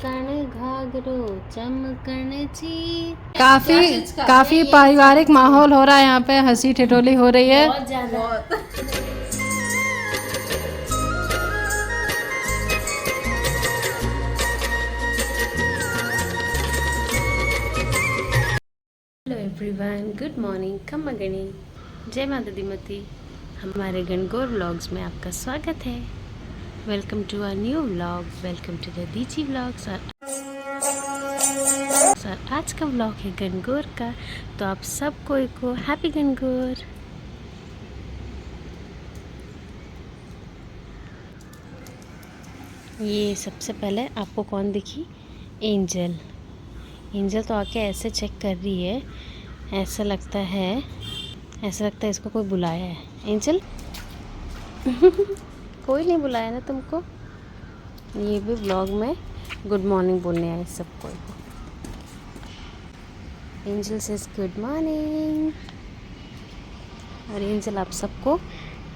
चमकण घाघरो चमकण ची। काफी पारिवारिक माहौल हो रहा है यहाँ पे, हंसी ठिठोली हो रही है। बहुत ज्यादा। हेलो एवरीवन, गुड मॉर्निंग, खम्मा गणी, जय माता दी मती। हमारे गणगौर व्लॉग्स में आपका स्वागत है। Welcome to our new vlog, welcome to the दीची व्लॉग्स। सर आज का व्लॉग है गणगौर का, तो आप सब को हैप्पी गणगौर। ये सबसे पहले आपको कौन दिखी? एंजल। एंजल तो आके ऐसे चेक कर रही है, ऐसा लगता है इसको कोई बुलाया है। एंजल कोई नहीं बुलाया ना तुमको। ये भी व्लॉग में गुड मॉर्निंग बोलने आए सबको। एंजल सेज गुड मॉर्निंग, और एंजल आप सबको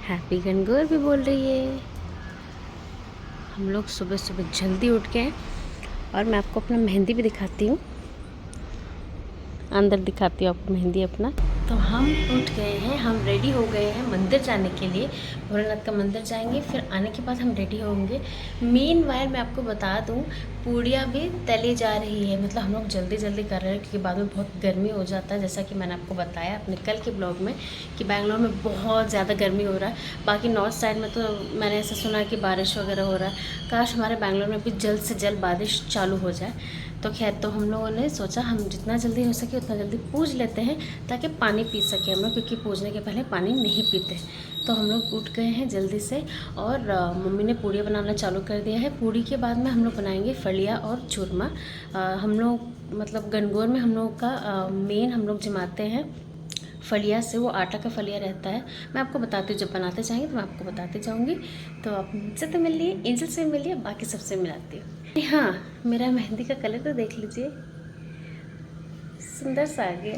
हैप्पी गणगौर भी बोल रही है। हम लोग सुबह सुबह जल्दी उठ गए, और मैं आपको अपना मेहंदी भी दिखाती हूँ, अंदर दिखाती हूँ आपको मेहंदी अपना। तो हम उठ गए हैं, हम रेडी हो गए हैं मंदिर जाने के लिए। भोलेनाथ का मंदिर जाएंगे, फिर आने के बाद हम रेडी होंगे। मेन वायर मैं आपको बता दूं, पूड़ियाँ भी तली जा रही है, मतलब हम लोग जल्दी जल्दी कर रहे हैं क्योंकि बाद में बहुत गर्मी हो जाता है। जैसा कि मैंने आपको बताया अपने कल के ब्लॉग में कि बैंगलोर में बहुत ज़्यादा गर्मी हो रहा है। बाकी नॉर्थ साइड में तो मैंने ऐसा सुना कि बारिश वगैरह हो रहा है। काश हमारे बैंगलोर में भी जल्द से जल्द बारिश चालू हो जाए। तो खैर, तो हम लोगों ने सोचा हम जितना जल्दी हो सके उतना जल्दी पूज लेते हैं ताकि पानी पी सके हम लोग, क्योंकि पूजने के पहले पानी नहीं पीते। तो हम लोग उठ गए हैं जल्दी से, और मम्मी ने पूड़ी बनाना चालू कर दिया है। पूड़ी के बाद में हम लोग बनाएंगे फलिया और चूरमा। हम लोग मतलब गणगौर में हम लोग का मेन हम लोग जमाते हैं फलिया से। वो आटा का फलिया रहता है, मैं आपको बताती हूँ जब बनाते जाएंगे तो मैं आपको बताती जाऊँगी। तो आप मुझसे तो मिल लिए, एंजल से मिल लिया, बाकी सबसे मिलाती हूँ। हाँ, मेरा मेहंदी का कलर तो देख लीजिए, सुंदर सा आ गया।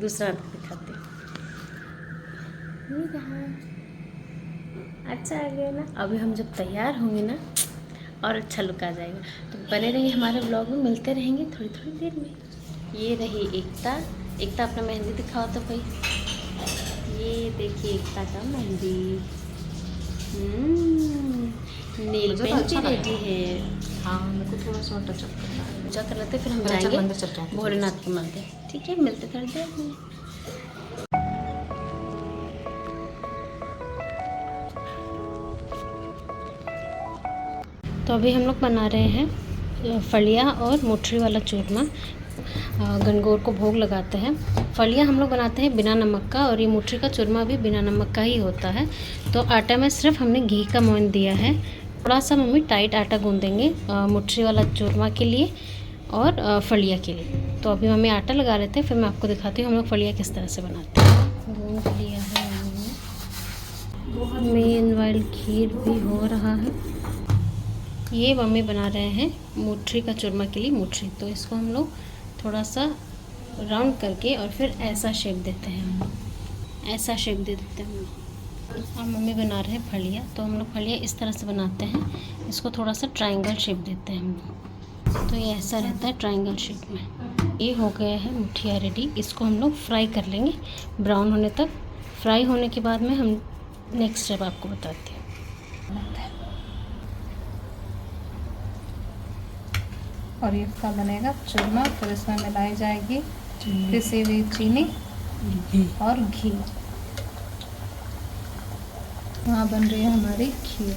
दूसरा हाथ दिखाती हूँ, ये रहा, अच्छा आ गया ना। अभी हम जब तैयार होंगे ना और अच्छा लुक आ जाएगा। तो बने रहिए हमारे ब्लॉग में, मिलते रहेंगे थोड़ी थोड़ी देर में। ये रही एकता। एकता अपना मेहंदी दिखाओ तो भाई। ये देखिए एकता का मेहंदी। नेल पेंट भी रेडी है। हाँ, मेरे को थोड़ा सा टचअप करना है। पूजा कर लेते, फिर हम जाएंगे भोलेनाथ के मंदिर। ठीक है, मिलते थोड़ी देर में। तो अभी हम लोग बना रहे हैं फलिया और मोटरी वाला चूरमा। गणगौर को भोग लगाते हैं। फलिया हम लोग बनाते हैं बिना नमक का, और ये मोटरी का चूरमा भी बिना नमक का ही होता है। तो आटा में सिर्फ हमने घी का मोइन दिया है। थोड़ा सा मम्मी टाइट आटा गूंदेंगे मोटरी वाला चूरमा के लिए और फलिया के लिए। तो अभी मम्मी आटा लगा लेते हैं, फिर मैं आपको दिखाती हूँ हम लोग फलिया किस तरह से बनाते हैं। गूंद लिया है मम्मी। मेन वाइल खीर भी हो रहा है। ये मम्मी बना रहे हैं मोटरी का चूरमा के लिए मोटरी। तो इसको हम लोग थोड़ा सा राउंड करके और फिर ऐसा शेप देते हैं, हम लोग ऐसा शेप दे देते हैं हम लोग। और मम्मी बना रहे हैं फलिया। तो हम लोग फलिया इस तरह से बनाते हैं, इसको थोड़ा सा ट्रायंगल शेप देते हैं हम लोग। तो ये ऐसा रहता है ट्रायंगल शेप में। ये हो गया है मुठिया रेडी। इसको हम लोग फ्राई कर लेंगे ब्राउन होने तक। फ्राई होने के बाद में हम नेक्स्ट स्टेप आपको बताते हैं। और ये इसका बनेगा चूरमा, फिर इसमें मिलाई जाएगी पिसी हुई चीनी और घी। वहाँ बन रही है हमारी खीर।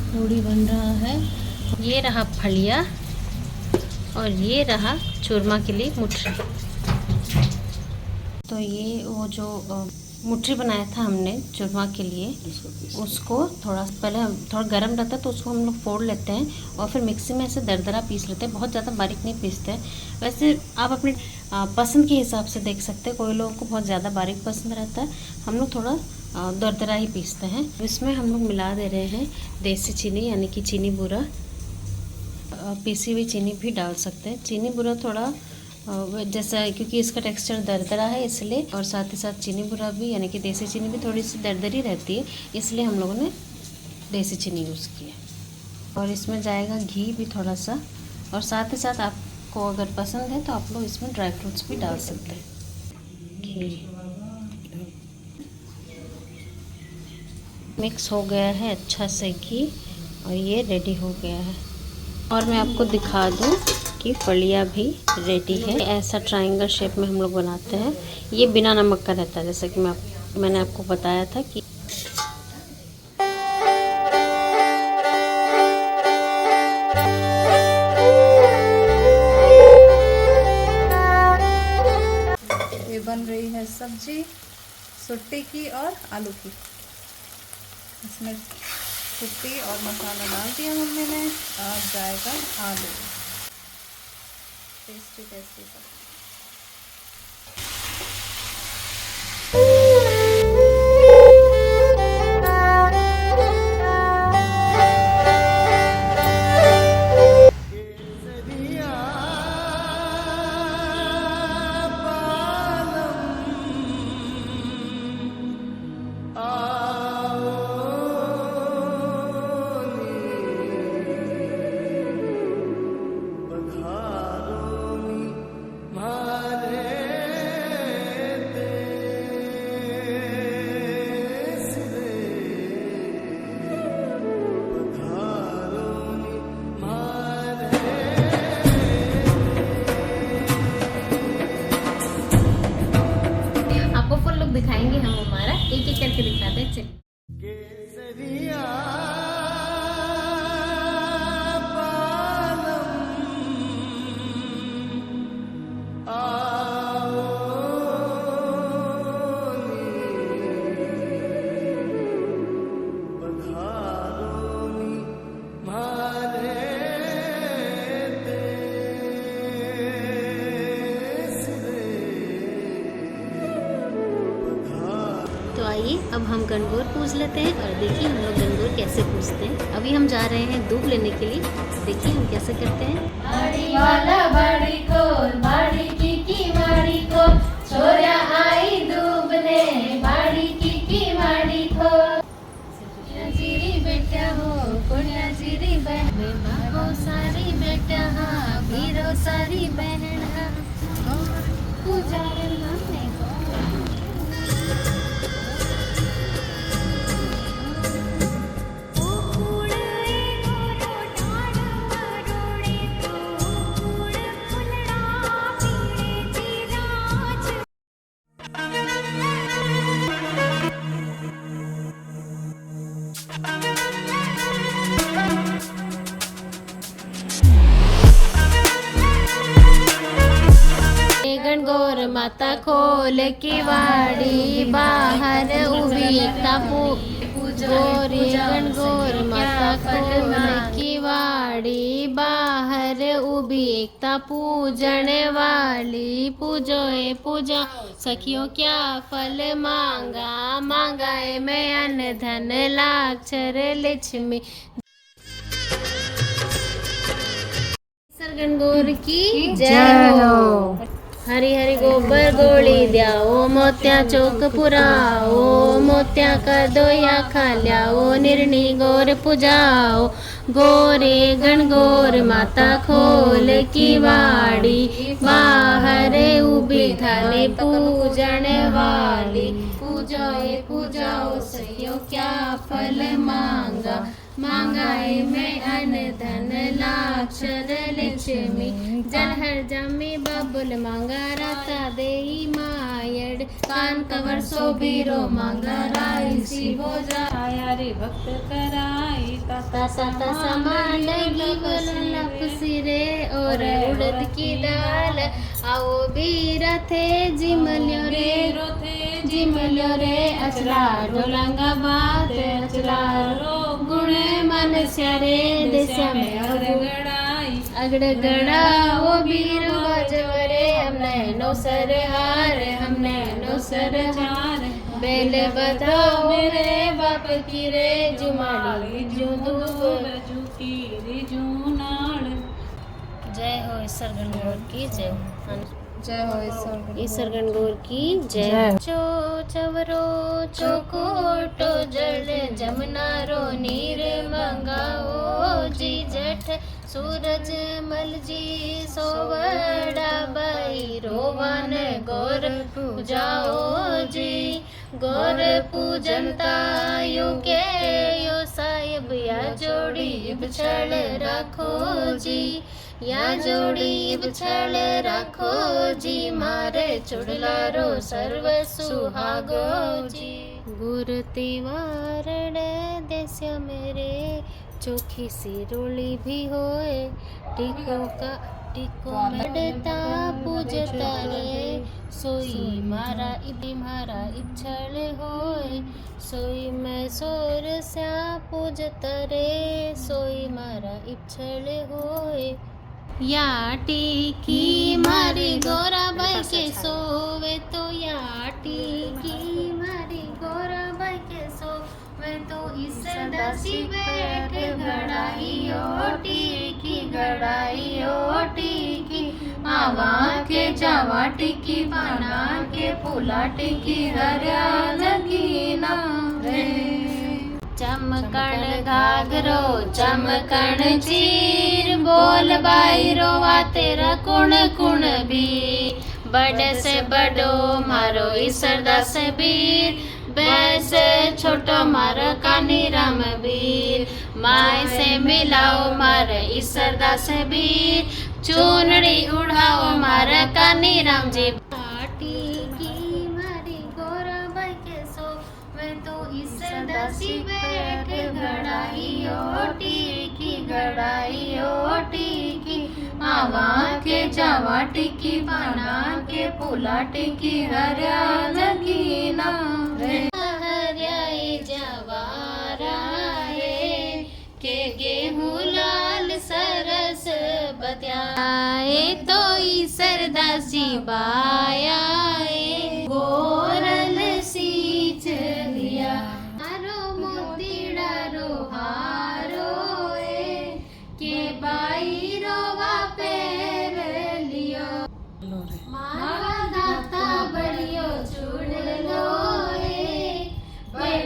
पूड़ी बन रहा है। ये रहा फलिया और ये रहा चूरमा के लिए मुठरी। तो ये वो जो मुठरी बनाया था हमने चूरमा के लिए, उसको थोड़ा पहले थोड़ा गर्म रहता है तो उसको हम लोग फोड़ लेते हैं और फिर मिक्सी में ऐसे दरदरा पीस लेते हैं। बहुत ज़्यादा बारीक नहीं पीसते हैं, वैसे आप अपने पसंद के हिसाब से देख सकते हैं। कोई लोगों को बहुत ज़्यादा बारीक पसंद रहता है, हम लोग थोड़ा दरदरा ही पीसते हैं। इसमें हम लोग मिला दे रहे हैं देसी चीनी, यानी कि चीनी बूरा। पीसी हुई चीनी भी डाल सकते हैं। चीनी बूरा थोड़ा जैसा, क्योंकि इसका टेक्सचर दरदरा है इसलिए, और साथ ही साथ चीनी बुरा भी यानी कि देसी चीनी भी थोड़ी सी दरदरी रहती है, इसलिए हम लोगों ने देसी चीनी यूज़ की है। और इसमें जाएगा घी भी थोड़ा सा, और साथ ही साथ आपको अगर पसंद है तो आप लोग इसमें ड्राई फ्रूट्स भी डाल सकते हैं। घी मिक्स हो गया है अच्छा से घी, और ये रेडी हो गया है। और मैं आपको दिखा दूं कि फलियाँ भी रेडी है। ऐसा ट्रायंगल शेप में हम लोग बनाते हैं। ये बिना नमक का रहता है, जैसे कि मैंने आपको बताया था कि ये बन रही है सब्जी सुट्टी की और आलू की। इसमें सुट्टी और मसाला डाल दिया मम्मी ने, और जाएगा आलू। टेस्टी टेस्टी सा। दिखाएंगे हम, हमारा एक एक करके दिखाते हैं। चलिए। तो आइए अब हम गणगौर पूज लेते हैं, और देखिए हम लोग गणगौर कैसे पूजते हैं। अभी हम जा रहे हैं दूब लेने के लिए, देखिए हम कैसे करते हैं। बाड़ी वाला बाड़ी खोल, बाड़ी की बाड़ी खोल, छोरा आई दूबने, बाड़ी की बाड़ी खोल। जीरी बेटा हो कुड़िया जीरी बहन, बाबो सारी बेटा हाँ, भीरो सारी बहन हाँ, पूजा हमने गणगौर माता खोल की वाड़ी, बाहर उभी गौरी गणगौर माता खोल की वाड़ी, बाहर उभी एकता पूजन वाली। पूजो ए पूजा सखियों क्या फल मांगा, मांगाए मैं अन्न धन लाक्षर लक्ष्मी। गणगौर की जय हो। हरी हरी गोबर गोली द्याओ, मोत्या चौक पुराओ, मोत्या का दोया खाल्याओ, निर्णी गौर पुजाओ। गोरे गणगौर माता खोल की वाड़ी, बाहर उभी थाली पूजन वाली। पूजाओ सहियो क्या फल मांगा, मांगाए मैं अन्न धन लाक्षर लक्ष्मी। जलहर जमी बबुल मांगा, राता देई मायड़, कान कवर सोबीरो मांगा, राई सी हो जाया रे भक्त कराई। तसा मांडगी बलप सिरे और उड़द की दाल, आओ बीरा थे जिमल्यो रे अचला डोलंगा बात अचला रो गुण मन स्यारे देस्या में अगड़ वो बीर बाजवरे। हमने नौसर हार, हमने नौसर हार, बेल बताओ मेरे बाप की रे, जुमाड़ी जू की जू नाड़। जय हो ईश्वर गणगौर की जय। जय हो ईश्वर गणगौर की जय। चो चवरो चोकोटो जल जमुना रो नीर मंगाओ जी जठ सूरज मल जी सोवड़ा बाई रोवन गौर पूजाओ जी गौर पूजनता यू के यो साहिब या जोड़ी बिछड़ रखो जी या जोड़ी बिछड़ रखो जी मारे चुड़लारो सर्व सुहागो जी गुर तिवारण देस्या मेरे चोखी सिरोली भी होए टिको मडता पूजता रे सोई मारा इच्छल होए सोई मैं सोर स्या पूजता रे सोई मारा इच्छल होए या टीकी मारी गोरा बाई के सोवे तो या टीकी मारी गोरा बाई के सोवे तो इस दासी बैठ गड़ाई ओ टीकी गड़ाई ओ टीकी आवा के जावा टीकी बना के फूला टीकी हरिया लगी ना रे चमकण घाघरो चमकण चीर बोल बाई रोवा तेरा कुण कुण भी बड़े से बड़ो मारो ईसर दास बीर बैसे छोटो मारो कानी राम वीर माय से मिलाओ मारे ईसर दास बीर चूनड़ी उड़ाओ मारे कानी राम जी की मारी गोरा बाई के सो मैं तो ईसर दासी बैठ गड़ाई ओटी की गड़ाई ओटी की आवा के जावा टिकी बना के पुला टिकी हरिया लगी ना रे हरियाए जवाराए के गेहूं लाल सरस बत्याए तो ईसर दासी बायाए गोरल सींच लिया हारो मोतीड़ा रो हारो के बाई रोवा पैर लियो मारा दाता बलियो चूड़ लो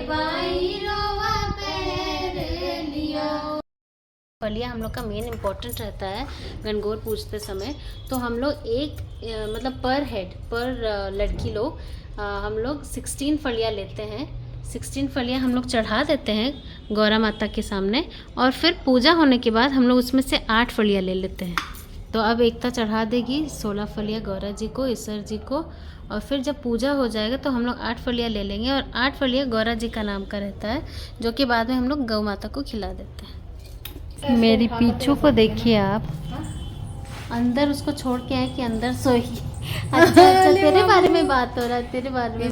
बाई रोवा पैर लियो। फलिया हम लोग का मेन इम्पोर्टेंट रहता है गणगौर पूजते समय। तो हम लोग एक मतलब पर हेड पर लड़की लोग हम लोग 16 फलियाँ लेते हैं। 16 फलियाँ हम लोग चढ़ा देते हैं गौरा माता के सामने और फिर पूजा होने के बाद हम लोग उसमें से 8 फलियाँ ले लेते हैं। तो अब एकता चढ़ा देगी 16 फलियाँ गौरा जी को, ईश्वर जी को, और फिर जब पूजा हो जाएगा तो हम लोग 8 फलियाँ ले लेंगे और 8 फलियाँ गौरा जी का नाम का रहता है, जो कि बाद में हम लोग गौ माता को खिला देते हैं। मेरी पीछू को देखिए आप, अंदर उसको छोड़ के आए कि अंदर सोएगी। अच्छा तेरे बारे में बात हो रहा है, तेरे बारे में।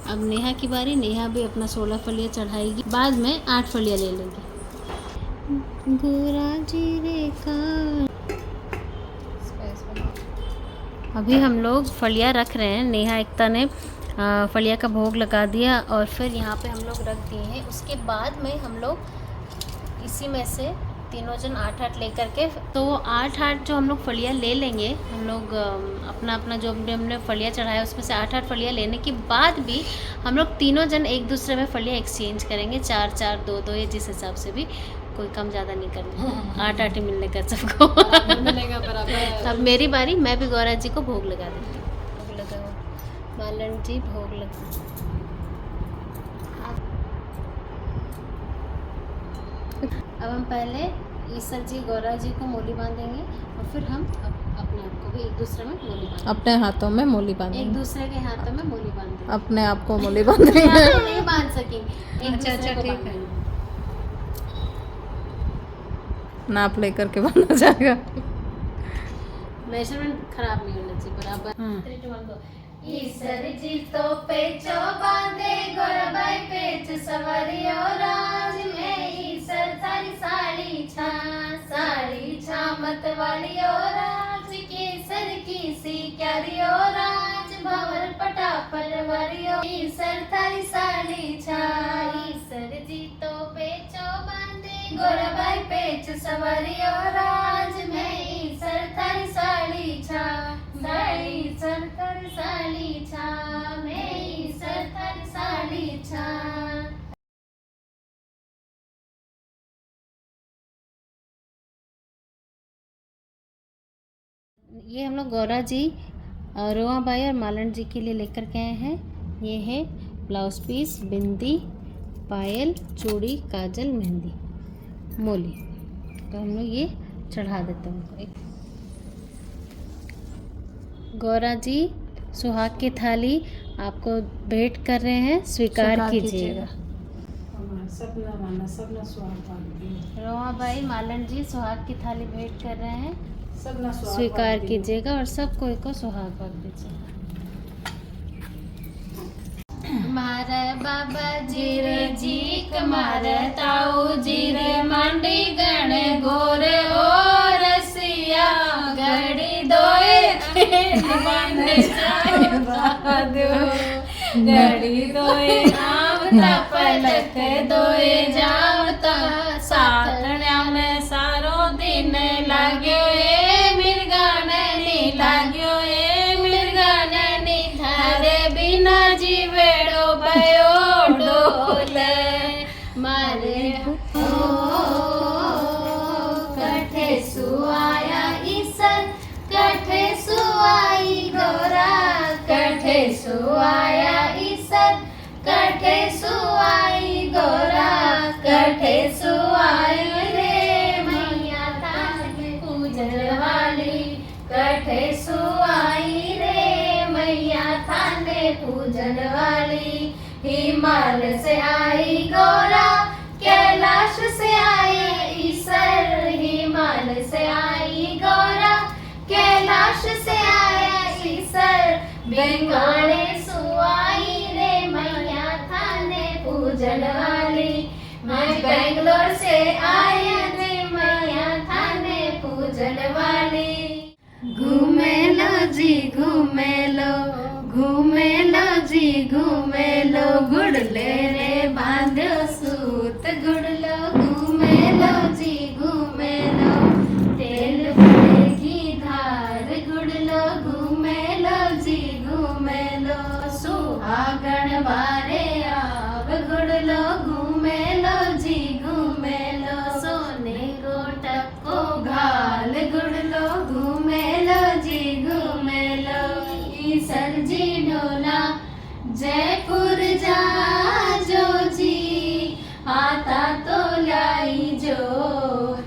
अब नेहा की बारी, नेहा भी अपना 16 फलियाँ चढ़ाएगी, बाद में 8 फलियाँ ले लेगी। गोरा जी रे का अभी हम लोग फलियाँ रख रहे हैं। नेहा एकता ने फलिया का भोग लगा दिया और फिर यहाँ पे हम लोग रख दिए हैं। उसके बाद में हम लोग इसी में से तीनों जन 8-8 लेकर के, तो 8-8 जो हम लोग फलियाँ ले लेंगे, हम लोग अपना अपना जो हमने फलियाँ चढ़ाया उसमें से 8-8 फलियाँ लेने के बाद भी हम लोग तीनों जन एक दूसरे में फलियाँ एक्सचेंज करेंगे, 4-4 2-2 या जिस हिसाब से भी, कोई कम ज़्यादा नहीं करना, 8-8 ही मिलने का सबको। अब मेरी बारी, मैं भी गौरा जी को भोग लगा देती हूँ। भोग लगाओ मालन जी, भोग लगा। अब हम पहले ईश्वर जी गौरा जी को मोली बांधेंगे और फिर हम अपने आप को भी एक दूसरे में मोली बांधेंगे। अपने हाथों में मोली बांधेंगे, एक दूसरे के हाथों में मोली बांधेंगे। अपने आप को मोली बांधेंगे। नहीं बांध सकेंगे। अच्छा ठीक है, नाप लेकर के बांधा जाएगा। मेजरमेंट खराब नहीं होना चाहिए, बराबर। 3 2 1 go। ईश्वर जी तो पेचो बांधे गोरबाई पेच सवरियो राज में, ईश्वर थारी साड़ी छा मत वालियो राज, केसर की सी क्यारियो राज, भंवर पटापट वरियो, ईश्वर थारी साड़ी छा। ईश्वर जी तो पेचो बांधे गोरबाई पेच सवरियो राज में, ईश्वर थारी छा साडी सरतर साडी छा मेई सरतर साडी छा। ये हम लोग गौरा जी, रोआ बाई और मालन जी के लिए लेकर के आए हैं। ये है ब्लाउज पीस, बिंदी, पायल, चूड़ी, काजल, मेहंदी, मोली। तो हम लोग ये चढ़ा देते हैं उनको। गौरा जी सुहाग की थाली आपको भेंट कर रहे हैं, स्वीकार कीजिएगा। सपना माना सपना रोआ बाई, मालन जी सुहाग की थाली भेंट कर रहे हैं, सपना स्वीकार कीजिएगा और सब कोई को सुहाग भाग दीजिएगा। मारे बाबा जीर जीक मारे ताऊ जीर मांडी गण गोर और रसिया गड़ी दोए बंद जाए बादो गड़ी दोए आवता पलक दोए जावता सातण्या में सारो दिन लाग्यो ए मिर्गाने नी लाग्यो ए मिर्गाने नी थारे बिना जीवेड़ो भयो डोल मारे ओ कठे सुआया ईसन कठे सुआई गोरा कठे सुआया ईसन कठे सुआई गोरा कठे सुआई रे मैया थाने पूजन वाली कठे सुआई रे मैया थाने पूजन वाली। हिमाल से आई गोरा कैलाश से आए ईश्वर हिमाल से आई गोरा कैलाश से आया ईश्वर बेंगाले सुआई रे मैया थाने पूजन वाली। मैं बेंगलोर से आया रे मैया थाने पूजन वाली। घूमे लो जी घूमे लो घूमे लो जी घूमे लो गुड़ले रे बांधो सूत गुड़लो घूमे लो जी घूमे लो तेल पड़ेगी धार गुड़लो घूमे लो जी घूमे लो सुहागण बारे आव गुड़लो घूमे लो जी घूमे लो सोने गोटक को घाल गुड़लो घूमे लो जी घूमे लो। ईसर जी डोला जयपुर जा जो जी आता तो लाई जो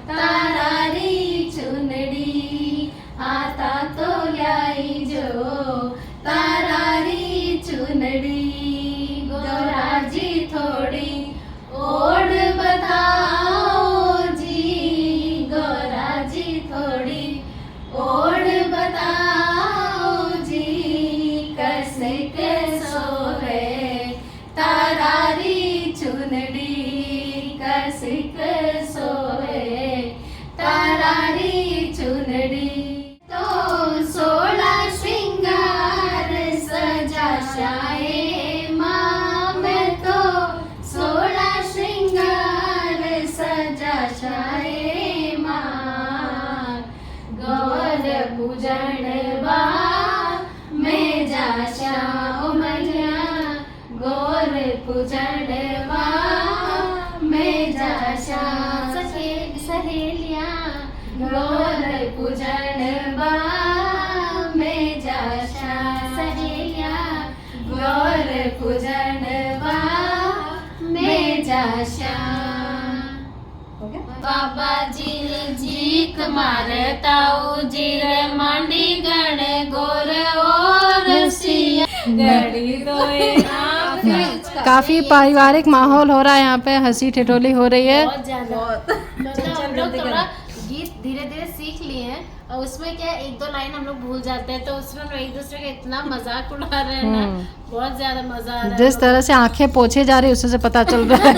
तारारी चुनड़ी आता तो लाई जो तारारी चुनड़ी। गौरा जी थोड़ी ओढ़ बताओ जी गौरा जी थोड़ी ओढ़ बताओ जी कैसे कैसो है तारारी चुनड़ी कैसे कैसो है तारारी चुनड़ी। तो 16 श्रृंगार सजा शाये माँ मैं तो 16 श्रृंगार सजा शाये माँ गौर पूजन बा मैं जाशा ओ मैया गौर पूजन बा मैं जाशा सहेलिया गौर पूजन बा मैं जाशा सहेलिया गौर पूजन बा मैं जाशा। बाबा जी जीक मारताऊ जीर मांडी गण गोर और रसिया गड़ी दोए काफी पारिवारिक माहौल हो रहा है यहाँ पे, हंसी ठिठोली हो रही है। बहुत ज्यादा मतलब हम लोग थोड़ा गीत धीरे धीरे सीख लिए हैं और उसमें क्या एक दो लाइन हम लोग भूल जाते हैं, तो उसमें हम एक दूसरे का इतना मजाक उड़ा रहे हैं ना, बहुत ज्यादा मजा आ रहा है। जिस तरह से आंखें पोछे जा रही है उससे पता चल रहा है।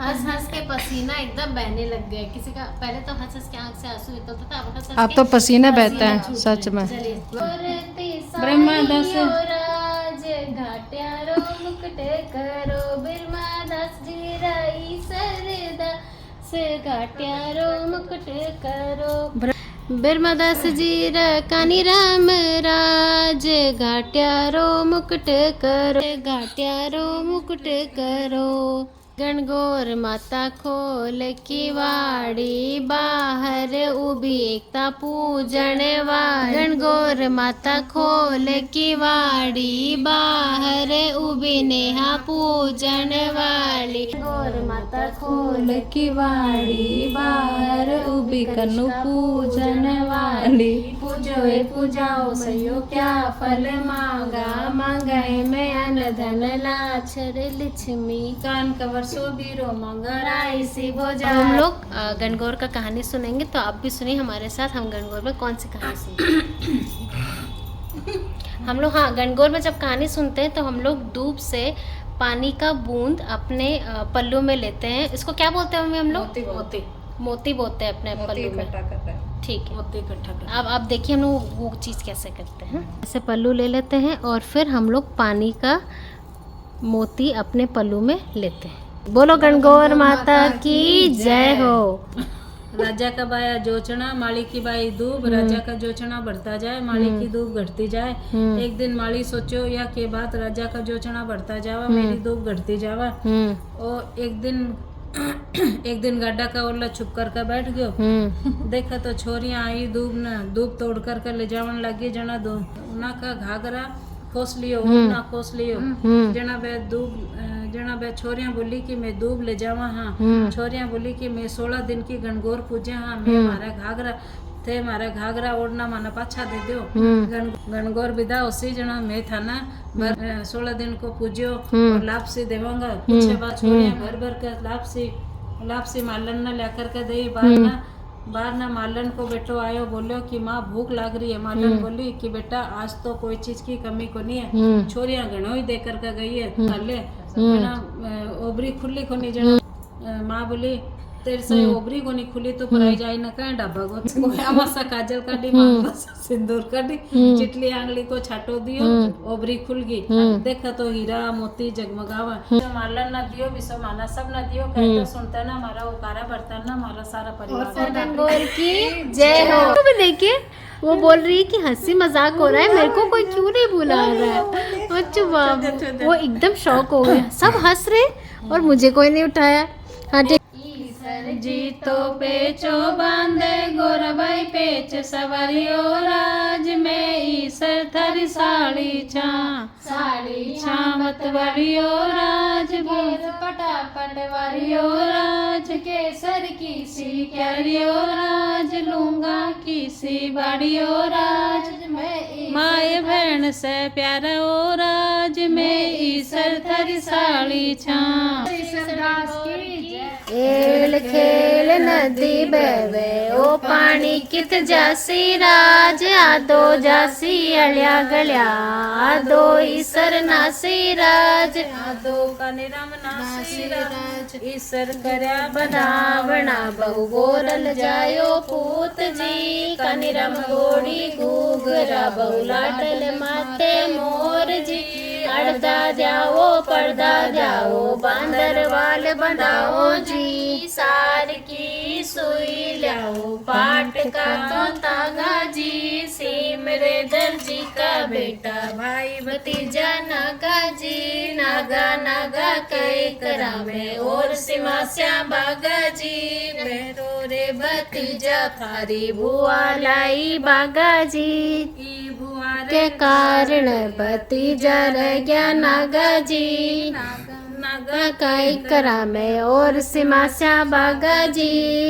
हंस हंस के पसीना एकदम बहने लग गए। किसी का पहले तो हंस हंस के आंख से आंसू निकलता था, अब हंस हंस अब के तो पसीने बहते हैं छूट सच रहे में। हैं। चलिए ब्रह्मादास राज घाट्यारो मुकुट करो ब्रह्मादास जी राई सरदा से घाट्यारो मुकुट करो बिरमदास जीर कानी राम राज घाट्यारो मुकुट करो, घाट्यारो मुकुट करो। गणगौर माता खोल की वाड़ी बाहर उभी एकता पूजन वाली। गणगौर माता खोल की वाड़ी बाहर उभी नेहा पूजन वाली। गौर माता खोल की वाड़ी बाहर उभी कनु पूजन वाली। पूजो पूजाओ सयो क्या फल मांगा, मांगाए मैं अन्न धन लाछर लक्ष्मी कान कवर बीरो मंगराई सी भोजा। हम लोग गणगौर का कहानी सुनेंगे, तो आप भी सुनिए हमारे साथ। हम गणगौर में कौन सी कहानी सुनते हैं? हम लोग हाँ गणगौर में जब कहानी सुनते हैं तो हम लोग दूब से पानी का बूंद अपने पल्लू में लेते हैं। इसको क्या बोलते हैं मम्मी हम लोग? मोती बोलते हैं अपने पल्लू में। ठीक है, मोती इकट्ठा करते हैं। अब आप देखिए हम लोग वो चीज़ कैसे करते हैं। ऐसे पल्लू ले लेते हैं और फिर हम लोग पानी का मोती अपने पल्लू में लेते हैं। बोलो गणगौर माता की जय हो। राजा का बाया जोचना, माली की बाई दूब। राजा का जोचना बढ़ता जाए, माली की दूब घटती जाए। एक दिन माली सोचो या के बात राजा का जोचना बढ़ता जावा, मेरी दूब घटती जावा। और एक दिन गड्ढा का ओरला छुप कर बैठ गयो। देखा तो छोरियां आई दूब तोड़ कर ले जावन लगी। जना दो उना का घाघरा खोस लियो, ना खोस लियो। जना बे छोरियां बोली कि मैं दूब ले जावा। हाँ छोरियां बोली कि मैं 16 दिन की गणगौर पूजे। हाँ मैं मारा घाघरा थे, मारा घाघरा ओढ़ना माना पाछा दे दो। गणगौर विदा उसी जना मैं था ना 16 दिन को पूज्यो और लापसी देवांगा। पूछे बाद छोरियां भर भर कर लापसी मालन ना लेकर के दे। बार ना मालन को बेटो आयो, बोलो कि माँ भूख लाग रही है। मालन बोली कि बेटा आज तो कोई चीज की कमी को नहीं है। छोरियां घणो ही देकर के गई है। ओबरी खुली कोनी। जना माँ बोली तेरे से ओबरी कोनी खुली तो पराई जाए ना कहीं डाबा को आमासा काजल काटी, मांगसा सिंदूर काटी, चिटली आंगली को छाटो दियो, ओबरी खुल गई। देखा तो हीरा मोती जगमगावा। मालन ना दियो विसो माना सब ना दियो। कहता सुनता ना हमारा उकारा बर्तन ना हमारा सारा परिवार। गणगौर की जय हो। तो देखिए वो बोल रही है कि हंसी मजाक हो रहा है, मेरे को कोई क्यों नहीं बुला रहा है। अच्छा बाबू वो एकदम शौक हो गया, सब हंस रहे और मुझे कोई नहीं उठाया। हाँ ठीक। जी तो पेचो बांधे गोरबाई पेच सवारियो राज में ईसर थरी साड़ी छा मत वरियो राज भूत पटापट वरियो राज केसर की सी क्यारियो राज लूंगा की सी बाड़ियो राज माए बहन से प्यारा ओ राज में ईसर थरी साड़ी छा। खेल खेल नदी बहवे ओ पानी कित जासी राज। आदो जासी अलिया गलिया आदो ईसर नासी राज। आदो का निरम नासी राज ईसर करया बनावना बहु गोरल जायो पूत जी। कनिरम गोड़ी घूघरा बहु लाटल माथे मोर जी। अड़दा जाओ पर्दा जाओ बांदर वाल बंधाओ जी। सार की सुई लाओ पाट का तो तागा जी। सिमरे दर्जी का बेटा भाई भतीजा नागा जी। नागा नागा कई करावे और सिमास्या बागा जी। मेरो रे भतीजा थारी बुआ लाई बागा जी। के कारण भतीजा रह गया नागा जी। नागा काई करा में और सिमास्या बागा जी।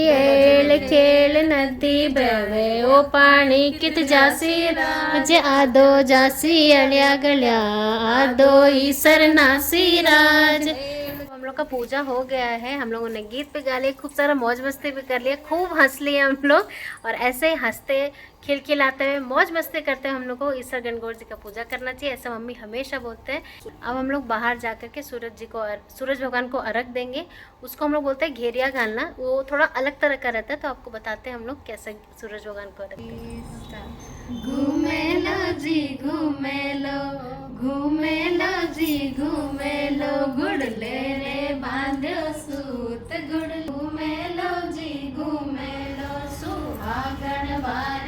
एल खेल नदी बहवे ओ पानी कित जासी राज। आदो जासी अलिया गलिया आदो ईसर नासी राज। हम लोग का पूजा हो गया है। हम लोगों ने गीत भी गा लिए, खूब सारा मौज मस्ती भी कर लिया, खूब हंस लिए हम लोग। और ऐसे ही हंसते खिलखिलाते हुए मौज मस्ती करते हुए हम लोग को ईसर गणगौर जी का पूजा करना चाहिए, ऐसा मम्मी हमेशा बोलते हैं। अब हम लोग बाहर जा कर के सूरज भगवान को अर्घ देंगे। उसको हम लोग बोलते हैं घेरिया घालना, वो थोड़ा अलग तरह का रहता है, तो आपको बताते हैं हम लोग कैसे सूरज भगवान को अर्घ देंगे। घूमे लो जी घूमे लो, घूमे लो जी घूमे लो, गुड़ ले रे बांधो सूत गुड़। घूमे लो जी घूमे लो, सुहागण बाई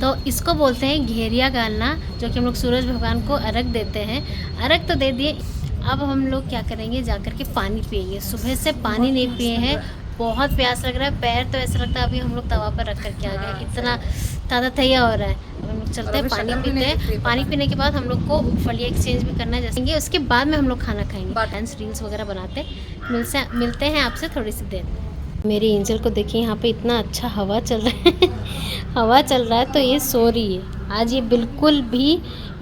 तो इसको बोलते हैं घेरिया गालना, जो कि हम लोग सूरज भगवान को अर्घ देते हैं। अर्घ तो दे दिए, अब हम लोग क्या करेंगे, जाकर के पानी पिएंगे। सुबह से पानी नहीं पिए हैं, बहुत प्यास लग रहा है। पैर तो ऐसा लगता है अभी हम लोग तवा पर रख करके आ गए, इतना ताज़ा तैया हो रहा है। अब हम लोग चलते हैं, पानी पीते हैं। पानी पीने के बाद हम लोग को फलिया एक्सचेंज भी करना है जैसे, उसके बाद में हम लोग खाना खाएंगे, डांस रील्स वगैरह बनाते। मिलते हैं आपसे थोड़ी सी देर में। मेरी एंजल को देखिए, यहाँ पे इतना अच्छा हवा चल रहा है हवा चल रहा है तो ये सो रही है। आज ये बिल्कुल भी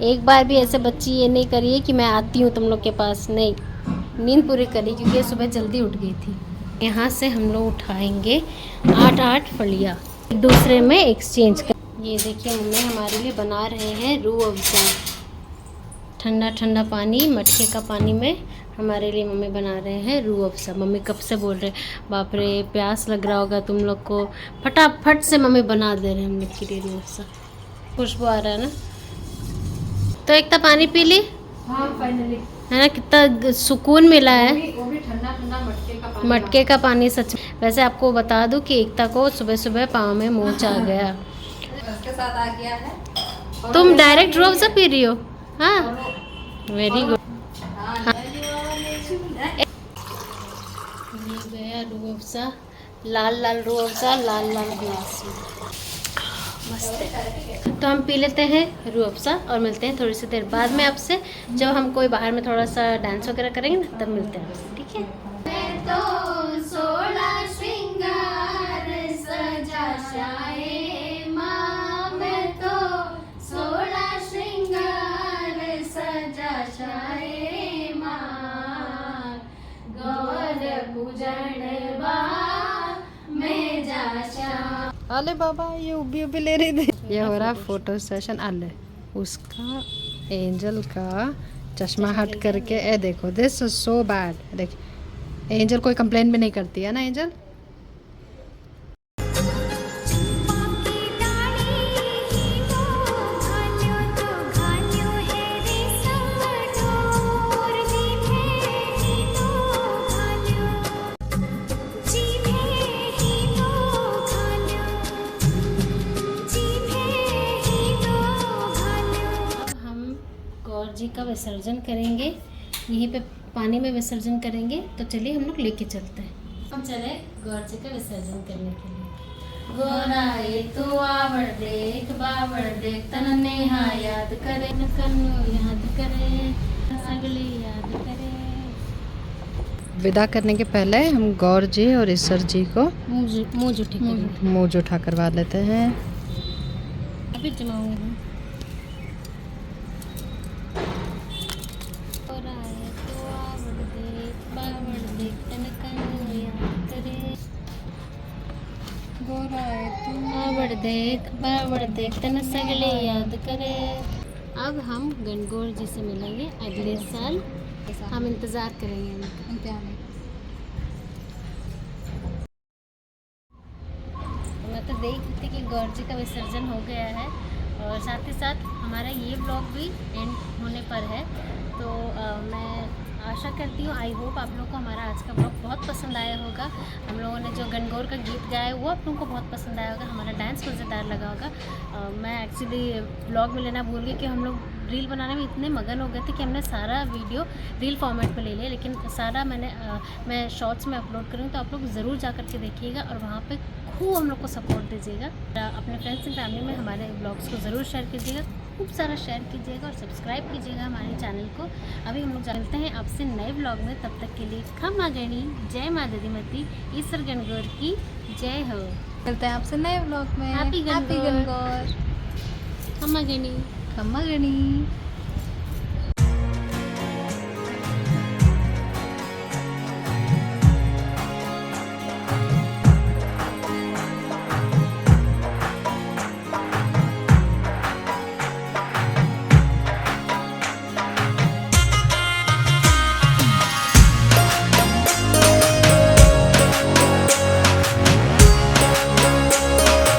एक बार भी ऐसे बच्ची ये नहीं करी है कि मैं आती हूँ तुम लोग के पास, नहीं, नींद पूरी करी, क्योंकि ये सुबह जल्दी उठ गई थी। यहाँ से हम लोग उठाएंगे 8 फलिया, एक दूसरे में एक्सचेंज कर। ये देखिए मम्मी हमारे लिए बना रहे हैं रूह अफ़ज़ा, ठंडा ठंडा पानी, मटके का पानी में हमारे लिए मम्मी बना रहे हैं रूह अफ़ज़ा। मम्मी कब से बोल रहे, बाप रे प्यास लग रहा होगा तुम लोग को, फटाफट से मम्मी बना दे रहे हैं हम लोग के लिए रूह अफ़ज़ा। खुशबू आ रहा है ना। तो एक तो पानी पी ली, हाँ फाइनली, है ना, कितना सुकून मिला है। वो भी ठंडा ठंडा मटके का पानी सच। वैसे आपको बता दूं कि एकता को सुबह सुबह पाँव में मोच आ गया। उसके साथ आ गया है। तुम डायरेक्ट रूह अफ़ज़ा पी रही हो? हाँ, वेरी गुड। ये गया रूह अफ़ज़ा, लाल लाल रूह अफ़ज़ा, लाल लाल गिलास में, मस्त है। तो हम पी लेते हैं रूह अफ़ज़ा और मिलते हैं थोड़ी सी देर बाद में आपसे, जब हम कोई बाहर में थोड़ा सा डांस वगैरह करेंगे ना, तब मिलते हैं आपसे, ठीक है। मैं तो 16 श्रृंगार सजा शाये माँ, मैं तो 16 श्रृंगार सजा शाये माँ, गौर पूजन बा मैं जाशा। आले बाबा ये उबी उबी ले रही थी। ये हो रहा फोटो सेशन। आले उसका एंजल का चश्मा हट करके, ए देखो, दिस इज सो बैड। देख एंजल कोई कंप्लेन भी नहीं करती है ना एंजल। गौर जी का विसर्जन करेंगे, यहीं पे पानी में विसर्जन करेंगे। तो चलिए हम लोग लेके चलते हैं। हम चले गौर जी का विसर्जन करने के लिए। गोराए तू आवड़ देख बावड़ देख, तन नेहा याद करे, कन्नो याद करे, अगले याद करे। विदा करने के पहले हम गौर जी और ईश्वर जी को मुँह जुठी करेंगे, मुँह जुठा करवा लेते हैं। अभी जमाऊंगी। बावड़ देख बावड़ देख तन सगले याद करे। अब हम गणगौर जी से मिलेंगे अगले साल, हम इंतज़ार करेंगे उनका। मैं तो देख रही थी कि गौर जी का विसर्जन हो गया है, और साथ ही साथ हमारा ये ब्लॉग भी एंड होने पर है। तो मैं आशा करती हूँ, आई होप आप लोगों को हमारा आज का ब्लॉग बहुत पसंद आया होगा। हम लोगों ने जो गणगौर का गीत गाया है वो आप लोगों को बहुत पसंद आया होगा, हमारा डांस मज़ेदार लगा होगा। मैं एक्चुअली ब्लॉग में लेना भूल गई कि हम लोग रील बनाने में इतने मगन हो गए थे कि हमने सारा वीडियो रील फॉर्मेट पे ले लिया, लेकिन सारा मैं शॉर्ट्स में अपलोड करूँगी, तो आप लोग ज़रूर जा कर के देखिएगा और वहाँ पे खूब हम लोग को सपोर्ट दीजिएगा। अपने फ्रेंड्स एंड फैमिली में हमारे ब्लॉग्स को ज़रूर शेयर कीजिएगा, खूब सारा शेयर कीजिएगा और सब्सक्राइब कीजिएगा हमारे चैनल को। अभी हम लोग मिलते हैं आपसे नए ब्लॉग में, तब तक के लिए खम्मा गणी, जय माँ दीदीमती, ईश्वर गणगौर की जय हो। मिलते हैं आपसे नए ब्लॉग में। हैप्पी गणगौर। गणगौर। खम्मा गणी। खम्मा गणी।